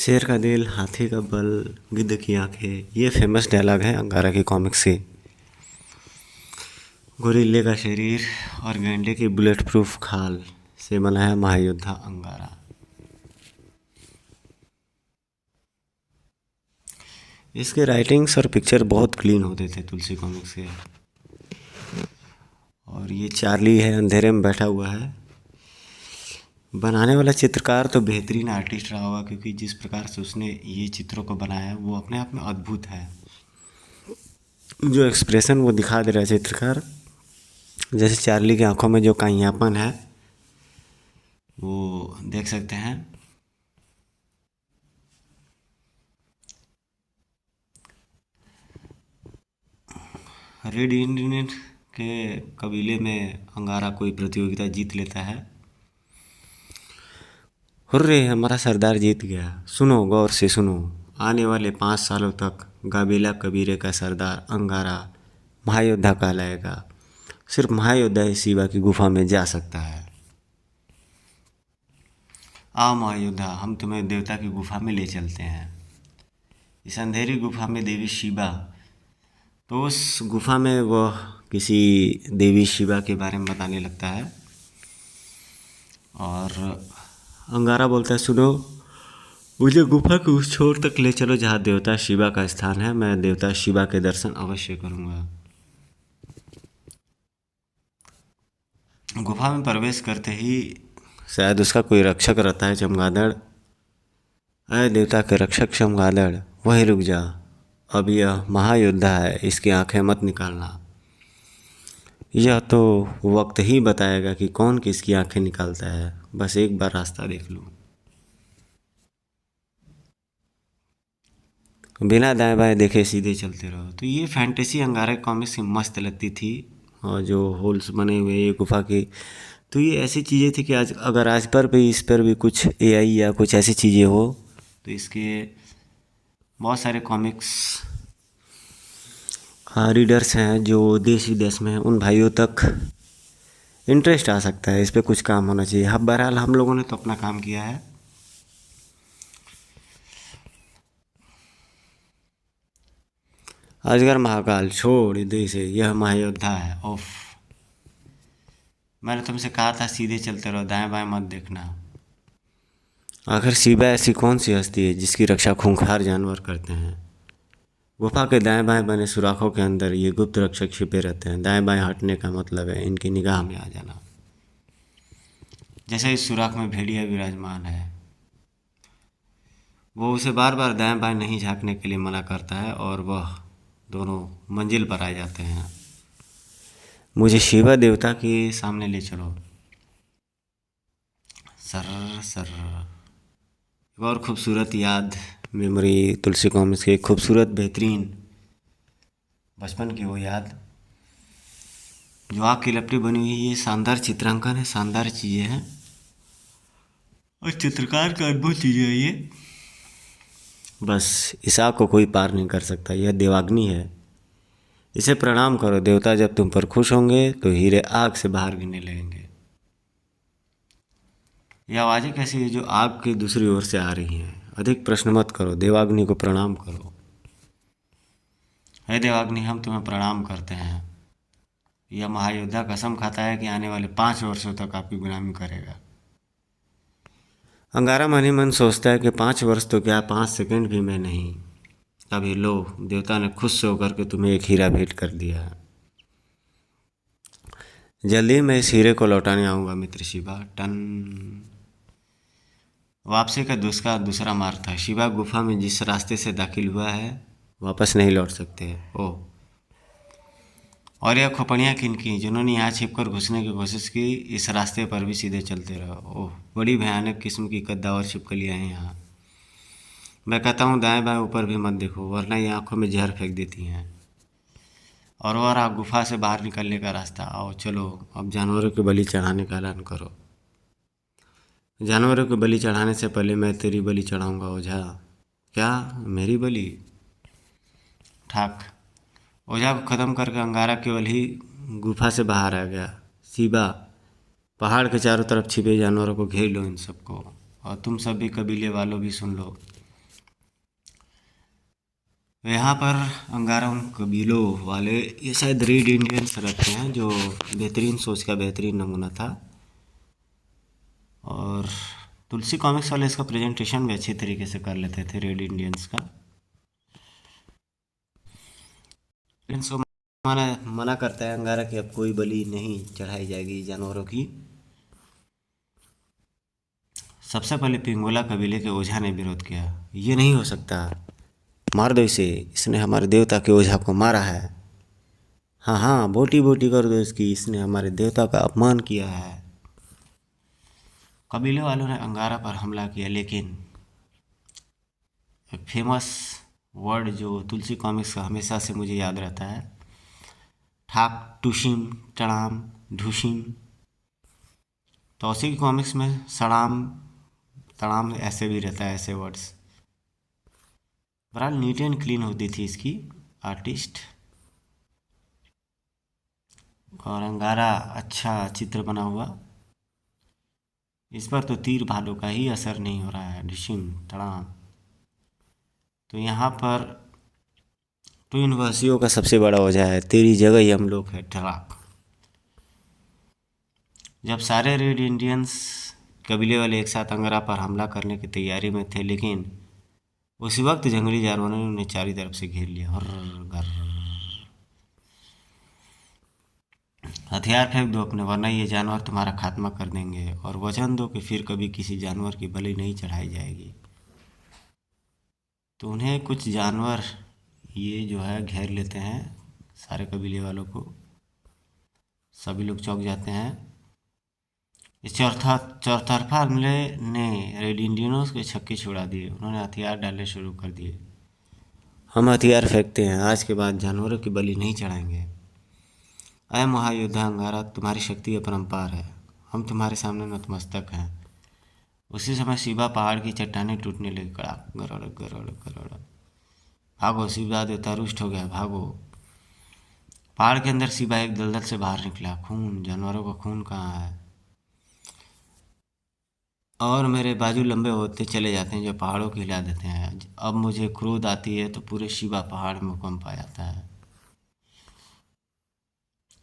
शेर का दिल, हाथी का बल, गिद्ध की आंखें, ये फेमस डायलॉग है अंगारा की कॉमिक्स से। गोरिल्ले का शरीर और गैंडे की बुलेट प्रूफ खाल से बना है महायोद्धा अंगारा। इसके राइटिंग्स और पिक्चर बहुत क्लीन होते थे तुलसी कॉमिक्स के। और ये चार्ली है, अंधेरे में बैठा हुआ है। बनाने वाला चित्रकार तो बेहतरीन आर्टिस्ट रहा होगा, क्योंकि जिस प्रकार से उसने ये चित्रों को बनाया है वो अपने आप में अद्भुत है। जो एक्सप्रेशन वो दिखा दे रहा है चित्रकार, जैसे चार्ली की आंखों में जो काइयापन है वो देख सकते हैं। रेड इंडियन के कबीले में अंगारा कोई प्रतियोगिता जीत लेता है। हुर्रे, हमारा सरदार जीत गया। सुनो, गौर से सुनो, आने वाले 5 सालों तक गाबेला कबीले का सरदार अंगारा महायोद्धा कहलाएगा। सिर्फ महायोद्धा ही शिवा की गुफा में जा सकता है। आओ महायोद्धा, हम तुम्हें देवता की गुफा में ले चलते हैं। इस अंधेरी गुफा में देवी शिवा, तो उस गुफा में वह किसी देवी शिवा के बारे में बताने लगता है। और अंगारा बोलता है, सुनो, मुझे गुफा के उस छोर तक ले चलो जहाँ देवता शिवा का स्थान है। मैं देवता शिवा के दर्शन अवश्य करूँगा। गुफा में प्रवेश करते ही शायद उसका कोई रक्षक रहता है, चमगादड़। अरे देवता के रक्षक चमगादड़, वहीं रुक जा, अब यह महायोद्धा है, इसकी आंखें मत निकालना। यह तो वक्त ही बताएगा कि कौन किसकी आंखें निकालता है। बस एक बार रास्ता देख लूँ। बिना दाएं बाएं देखे सीधे चलते रहो। तो ये फैंटेसी अंगारा कॉमिक्स की मस्त लगती थी। और जो होल्स बने हुए ये गुफा की, तो ये ऐसी चीज़ें थी कि आज अगर आज पर भी इस पर भी कुछ एआई या कुछ ऐसी चीज़ें हो तो इसके बहुत सारे कॉमिक्स रीडर्स हैं जो देश विदेश में हैं, उन भाइयों तक इंटरेस्ट आ सकता है। इस पर कुछ काम होना चाहिए। अब बहरहाल हम लोगों ने तो अपना काम किया है। अजगर महाकाल, छोड़ दे इसे, यह महायोद्धा है। ओफ, मैंने तुमसे कहा था सीधे चलते रहो, दाएं बाएं मत देखना। आखिर शिवा ऐसी कौन सी हस्ती है जिसकी रक्षा खूंखार जानवर करते हैं। गुफा के दाएं बाएं बने सुराखों के अंदर ये गुप्त रक्षक छिपे रहते हैं। दाएं बाएं हटने का मतलब है इनकी निगाह में आ जाना। जैसे इस सुराख में भेड़िया विराजमान है, वो उसे बार बार दाएं बाएं नहीं झांकने के लिए मना करता है और वह दोनों मंजिल पर आ जाते हैं। मुझे शिवा देवता के सामने ले चलो। सर सर, एक और खूबसूरत याद, मेमोरी, तुलसी कॉमिक्स की खूबसूरत बेहतरीन बचपन की वो याद जो आग की लपटी बनी हुई है। ये शानदार चित्रांकन है, शानदार चीज़ें हैं और चित्रकार का अद्भुत चीज़ें है ये। बस इस आग को कोई पार नहीं कर सकता। यह देवाग्नि है, इसे प्रणाम करो। देवता जब तुम पर खुश होंगे तो हीरे आग से बाहर गिरने लगेंगे। ये आवाज़ें कैसी है जो आग की दूसरी ओर से आ रही हैं। अधिक प्रश्न मत करो, देवाग्नि को प्रणाम करो। हे देवाग्नि, हम तुम्हें प्रणाम करते हैं। यह महायोद्धा कसम खाता है कि आने वाले 5 वर्षों तक आपकी गुलामी करेगा। अंगारा मन ही मन सोचता है कि 5 वर्ष तो क्या, 5 सेकंड भी मैं नहीं। तभी लो, देवता ने खुद से होकर के तुम्हें एक हीरा भेंट कर दिया है। जल्दी मैं इस हीरे को लौटाने आऊँगा मित्र शिवा। टन। वापसी का दूसरा मार्ग था। शिवा गुफा में जिस रास्ते से दाखिल हुआ है वापस नहीं लौट सकते। ओह, और यह खोपड़ियाँ किनकी जिन्होंने यहाँ छिपकर घुसने की कोशिश की। इस रास्ते पर भी सीधे चलते रहो। ओह, बड़ी भयानक किस्म की कद्दावर छिपकलियाँ हैं यहाँ। मैं कहता हूँ दाएं बाएं ऊपर भी मत देखो, वरना ये आंखों में जहर फेंक देती हैं। और वह गुफा से बाहर निकलने का रास्ता। आओ चलो, अब जानवरों की बलि चढ़ाने का ऐलान करो। जानवरों की बलि चढ़ाने से पहले मैं तेरी बलि चढ़ाऊँगा ओझा। क्या, मेरी बलि? ठाक। ओझा को ख़त्म करके अंगारा केवल ही गुफा से बाहर आ गया। शिवा, पहाड़ के चारों तरफ छिपे जानवरों को घेर लो, इन सबको। और तुम सब भी, कबीले वालों भी सुन लो। यहाँ पर अंगारा उन कबीलों वाले, ये शायद रेड इंडियंस रखते हैं, जो बेहतरीन सोच का बेहतरीन नमूना था। और तुलसी कॉमिक्स वाले इसका प्रेजेंटेशन भी अच्छी तरीके से कर लेते थे रेड इंडियंस का। इंडियंस को मना मना करता है अंगारा कि अब कोई बलि नहीं चढ़ाई जाएगी जानवरों की। सबसे पहले पिंगोला कबीले के ओझा ने विरोध किया, ये नहीं हो सकता, मार दो इसे, इसने हमारे देवता के ओझा को मारा है। हाँ हाँ, बोटी बोटी कर दो इसकी, इसने हमारे देवता का अपमान किया है। कबीले वालों ने अंगारा पर हमला किया, लेकिन एक फेमस वर्ड जो तुलसी कॉमिक्स का हमेशा से मुझे याद रहता है, ठाक टुशिम टड़ाम ढुशिम। तौसी की कॉमिक्स में सड़ाम तड़ाम ऐसे भी रहता है, ऐसे वर्ड्स। बहरहाल नीट एंड क्लीन होती थी इसकी आर्टिस्ट। और अंगारा अच्छा चित्र बना हुआ, इस पर तो तीर भालों का ही असर नहीं हो रहा है। ढिशिम तड़ाम। तो यहाँ पर ट्विन वासियों का सबसे बड़ा वजह है, तेरी जगह ही हम लोग है ठराक। जब सारे रेड इंडियंस कबीले वाले एक साथ अंगारा पर हमला करने की तैयारी में थे, लेकिन उसी वक्त जंगली जानवरों ने उन्हें चारों तरफ से घेर लिया। हर्र गर्र। हथियार फेंक दो अपने, वरना ये जानवर तुम्हारा खात्मा कर देंगे, और वचन दो कि फिर कभी किसी जानवर की बलि नहीं चढ़ाई जाएगी। तो उन्हें कुछ जानवर ये जो है घेर लेते हैं, सारे कबीले वालों को। सभी लोग चौंक जाते हैं। इस चौतरफा हमले ने रेड इंडियनों के छक्के छुड़ा दिए। उन्होंने हथियार डालने शुरू कर दिए। हम हथियार फेंकते हैं, आज के बाद जानवरों की बलि नहीं चढ़ाएंगे। अय महायोद्धा अंगारा, तुम्हारी शक्ति अपरंपार है, हम तुम्हारे सामने नतमस्तक हैं। उसी समय शिवा पहाड़ की चट्टानें टूटने लगी। कड़ाक गरड़ गरड़ गरड़। भागो, शिवा देवता रुष्ट हो गया, भागो। पहाड़ के अंदर शिवा एक दलदल से बाहर निकला। खून, जानवरों का खून कहाँ है? और मेरे बाजू लंबे होते चले जाते हैं, जो पहाड़ों को हिला देते हैं। अब मुझे क्रोध आती है तो पूरे शिवा पहाड़ में भूकंप आ जाता है।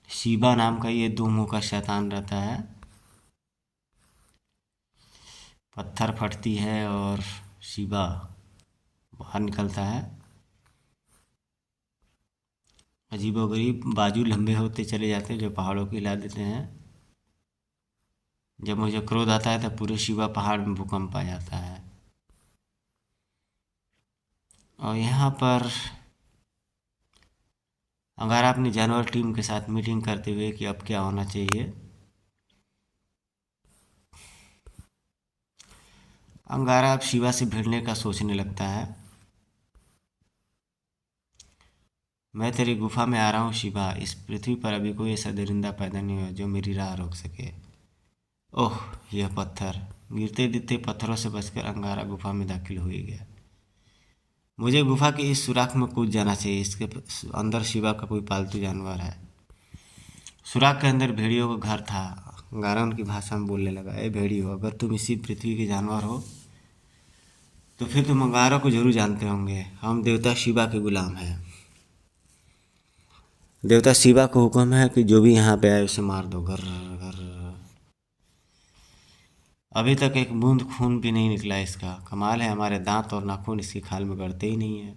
शिवा नाम का ये दो मुंह का शैतान रहता है। पत्थर फटती है और शिवा बाहर निकलता है। अजीबोगरीब बाजू लंबे होते चले जाते हैं, जो पहाड़ों को हिला देते हैं। जब मुझे क्रोध आता है तब पूरे शिवा पहाड़ में भूकंप आ जाता है। और यहाँ पर अंगारा अपनी जानवर टीम के साथ मीटिंग करते हुए कि अब क्या होना चाहिए। अंगारा अब शिवा से भिड़ने का सोचने लगता है। मैं तेरी गुफा में आ रहा हूँ शिवा, इस पृथ्वी पर अभी कोई ऐसा दरिंदा पैदा नहीं हुआ जो मेरी राह रोक सके। ओह, यह पत्थर। गिरते गिरते पत्थरों से बचकर अंगारा गुफा में दाखिल हो ही गया। मुझे गुफा के इस सुराख में कूद जाना चाहिए, इसके अंदर शिवा का कोई पालतू जानवर है। सुराख के अंदर भेड़ियों का घर था। अंगारा उनकी भाषा में बोलने लगा, ए भेड़ियों, अगर तुम इसी पृथ्वी के जानवर हो तो फिर तुम अंगारा को जरूर जानते होंगे। हम देवता शिवा के गुलाम हैं। देवता शिवा को हुक्म है कि जो भी यहाँ पे आए उसे मार दो। घर घर। अभी तक एक बूंद खून भी नहीं निकला इसका। कमाल है, हमारे दांत और नाखून इसकी खाल में गड़ते ही नहीं है।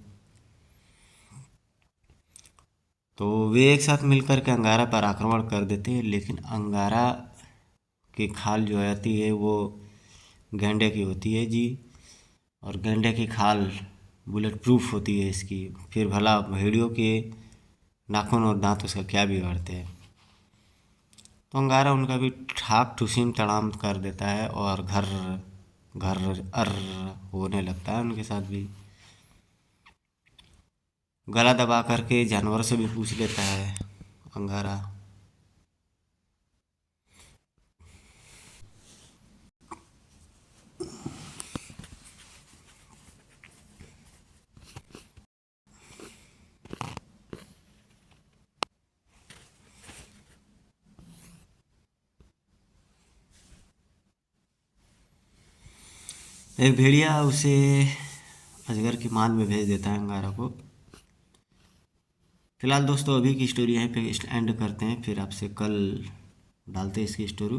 तो वे एक साथ मिलकर के अंगारा पर आक्रमण कर देते हैं, लेकिन अंगारा की खाल जो आती है वो गैंडे की होती है जी। और गैंडे की खाल बुलेट प्रूफ होती है इसकी। फिर भला भेड़ियों के नाखून और दांत उसका क्या बिगाड़ते हैं। तो अंगारा उनका भी ठाक ठुसीम तड़ाम कर देता है और घर घर अर होने लगता है उनके साथ भी। गला दबा करके जानवरों से भी पूछ लेता है अंगारा। एक भेड़िया उसे अजगर की मांद में भेज देता है अंगारा को। फिलहाल दोस्तों अभी की स्टोरी यहीं पे एंड करते हैं, फिर आपसे कल डालते हैं इसकी स्टोरी।